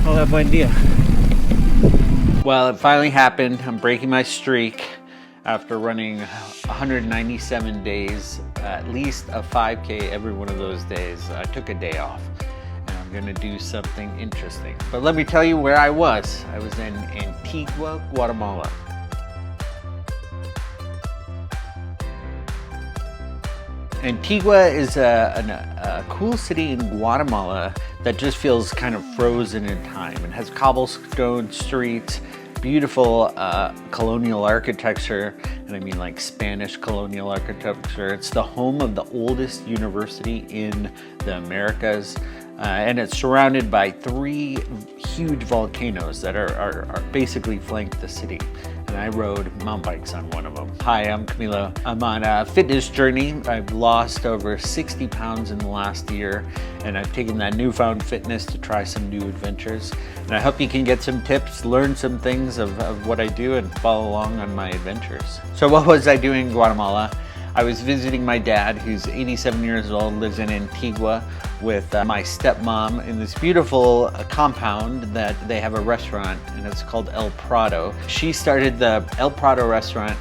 Hola, buen día. Well, it finally happened. I'm breaking my streak after running 197 days, at least a 5K every one of those days. I took a day off and I'm gonna do something interesting. But let me tell you where I was. I was in Antigua, Guatemala. Antigua is a cool city in Guatemala that just feels kind of frozen in time. It has cobblestone streets, beautiful colonial architecture, and I mean like Spanish colonial architecture. It's the home of the oldest university in the Americas, and it's surrounded by 3 huge volcanoes that are basically flank the city. And I rode mountain bikes on one of them. Hi, I'm Camilo. I'm on a fitness journey. I've lost over 60 pounds in the last year, and I've taken that newfound fitness to try some new adventures. And I hope you can get some tips, learn some things of what I do, and follow along on my adventures. So what was I doing in Guatemala? I was visiting my dad, who's 87 years old, lives in Antigua with my stepmom in this beautiful compound that they have a restaurant, and it's called El Prado. She started the El Prado restaurant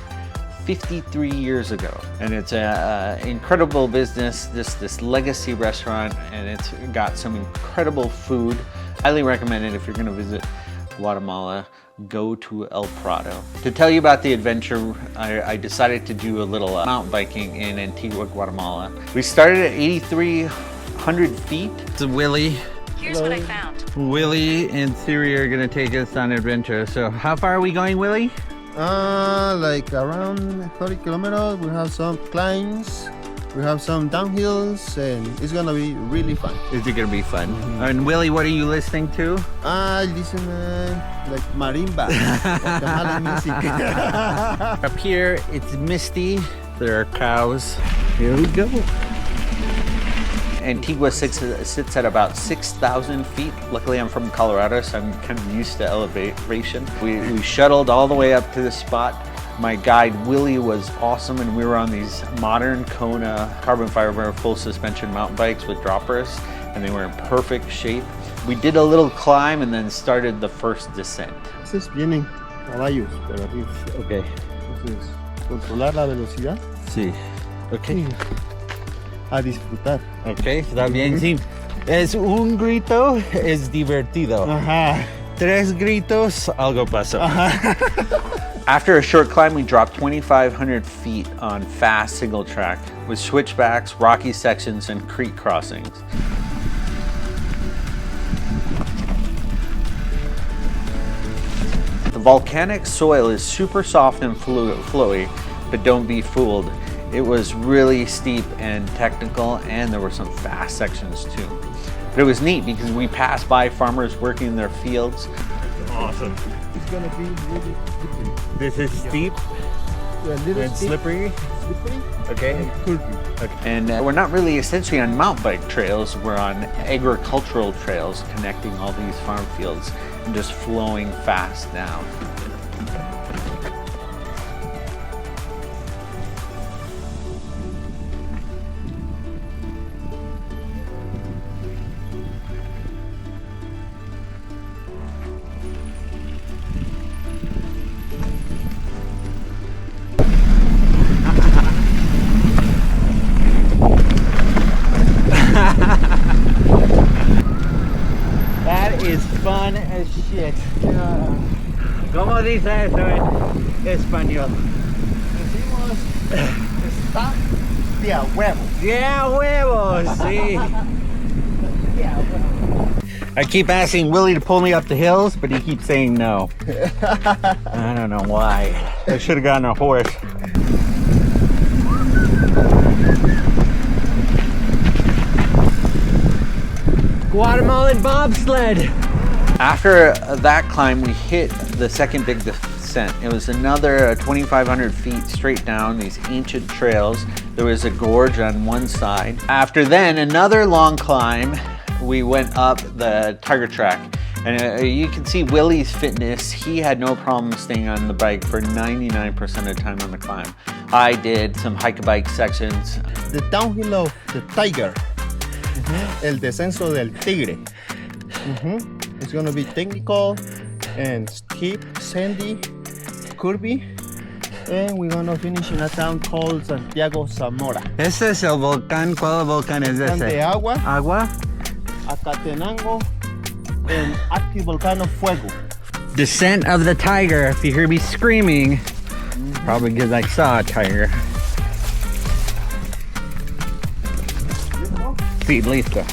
53 years ago, and it's an incredible business, this legacy restaurant, and it's got some incredible food. Highly recommend it if you're gonna visit Guatemala. Go to El Prado. To tell you about the adventure, I decided to do a little mountain biking in Antigua, Guatemala. We started at 8,300 feet. It's Willie. Here's what I found. Willie and Siri are gonna take us on an adventure. So how far are we going, Willie? Like around 30 kilometers. We have some climbs, we have some downhills, and it's gonna be really fun. Is it gonna be fun? And Willie, what are you listening to? I listen like marimba, Guatemalan music. Up here, it's misty. There are cows. Here we go. Antigua sits at about 6,000 feet. Luckily, I'm from Colorado, so I'm kind of used to elevation. We shuttled all the way up to this spot. My guide, Willie, was awesome, and we were on these modern Kona carbon fiber full suspension mountain bikes with droppers, and they were in perfect shape. We did a little climb and then started the first descent. Estos vienen caballos, pero arriba. Okay. Entonces, controlar la velocidad. Sí. Okay. A disfrutar. Okay, está bien. Sí. Es un grito, es divertido. Ajá. 3 gritos, algo pasó. After a short climb, we dropped 2,500 feet on fast single track with switchbacks, rocky sections, and creek crossings. The volcanic soil is super soft and flowy, but don't be fooled. It was really steep and technical, and there were some fast sections too. But it was neat because we passed by farmers working in their fields. Awesome. It's gonna be really slippery. This is steep And slippery. Slippery. Okay. And curvy. Okay. And we're not really essentially on mountain bike trails, we're on agricultural trails connecting all these farm fields and just flowing fast down. That is fun as shit. ¿Cómo dice eso en español? Decimos, está de a huevo. Yeah, huevos, sí. I keep asking Willie to pull me up the hills, but he keeps saying no. I don't know why. I should have gotten a horse. Guatemalan bobsled. After that climb, we hit the second big descent. It was another 2,500 feet straight down these ancient trails. There was a gorge on one side. After then, another long climb. We went up the tiger track, and you can see Willie's fitness. He had no problem staying on the bike for 99% of the time on the climb. I did some hike-a-bike sections. The downhill of the tiger. El descenso del tigre. It's gonna be technical and steep, sandy, curvy, and we're gonna finish in a town called Santiago Zamora. Ese es el volcán. ¿Cuál volcán es ese? Antigua, Agua? Acatenango, and active volcano Fuego. Descent of the tiger. If you hear me screaming, probably because I saw a tiger. Sí, listo.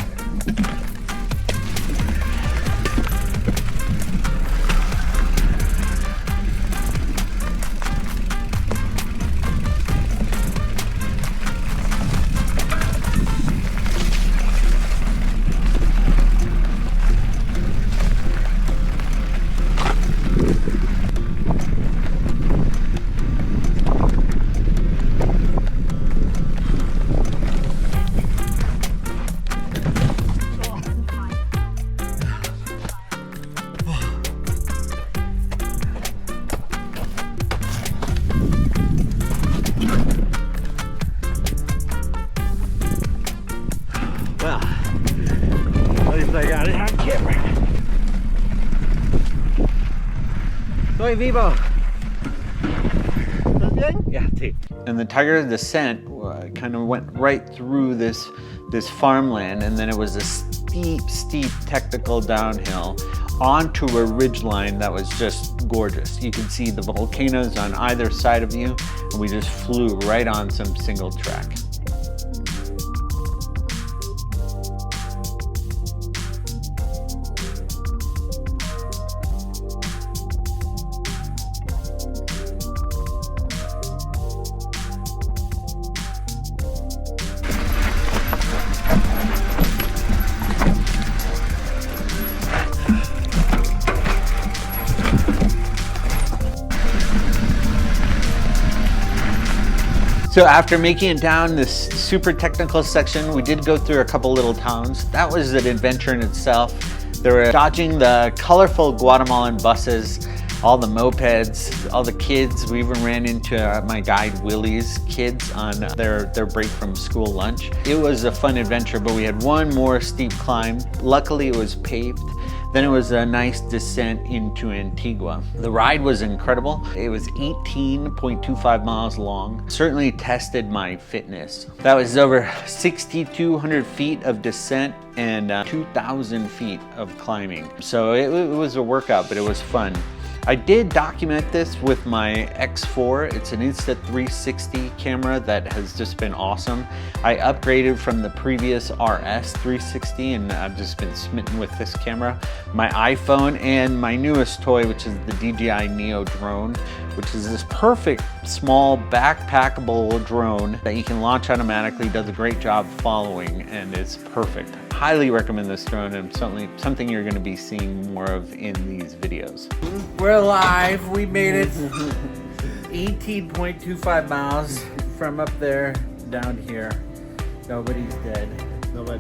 Well, at least I got it on camera. Soy vivo. ¿Estás bien? Yeah, sí. And the tiger descent kind of went right through this farmland, and then it was a steep technical downhill onto a ridgeline that was just gorgeous. You could see the volcanoes on either side of you, and we just flew right on some single track. So after making it down this super technical section, we did go through a couple little towns. That was an adventure in itself. They were dodging the colorful Guatemalan buses, all the mopeds, all the kids. We even ran into my guide Willie's kids on their break from school lunch. It was a fun adventure, but we had one more steep climb. Luckily it was paved. Then it was a nice descent into Antigua. The ride was incredible. It was 18.25 miles long. Certainly tested my fitness. That was over 6,200 feet of descent and 2,000 feet of climbing. So it was a workout, but it was fun. I did document this with my X4. It's an Insta360 camera that has just been awesome. I upgraded from the previous RS 360 and I've just been smitten with this camera. My iPhone and my newest toy, which is the DJI Neo drone, which is this perfect small backpackable drone that you can launch automatically, does a great job following, and it's perfect. Highly recommend this drone, and certainly something you're going to be seeing more of in these videos. We're alive. We made it. 18.25 miles from up there down here. Nobody's dead.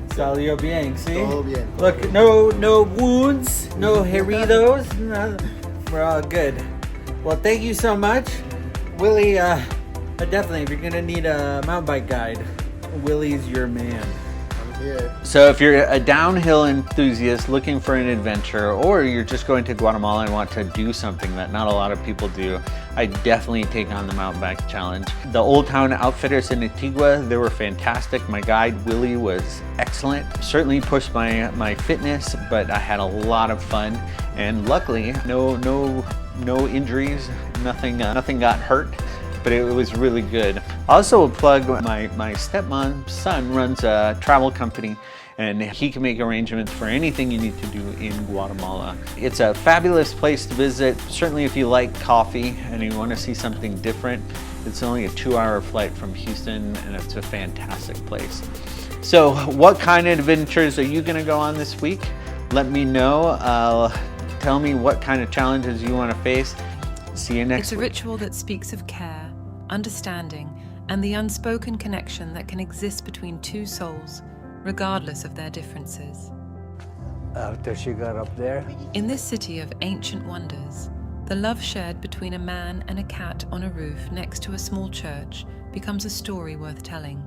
Salió bien, see? Todo bien. Look, no wounds, no heridos. We're all good. Well, thank you so much, Willie. Definitely, if you're gonna need a mountain bike guide, Willie's your man. So if you're a downhill enthusiast looking for an adventure, or you're just going to Guatemala and want to do something that not a lot of people do, I definitely take on the mountain bike challenge. The Old Town Outfitters in Antigua, they were fantastic. My guide Willie was excellent. Certainly pushed my fitness, but I had a lot of fun, and luckily no injuries, nothing got hurt. But it was really good. Also a plug, my stepmom's son runs a travel company, and he can make arrangements for anything you need to do in Guatemala. It's a fabulous place to visit. Certainly if you like coffee and you want to see something different, it's only a 2-hour flight from Houston, and it's a fantastic place. So what kind of adventures are you gonna go on this week? Let me know. Tell me what kind of challenges you want to face. See you next week. It's a ritual that speaks of care, understanding, and the unspoken connection that can exist between two souls, regardless of their differences. After she got up there, In this city of ancient wonders, the love shared between a man and a cat on a roof next to a small church becomes a story worth telling.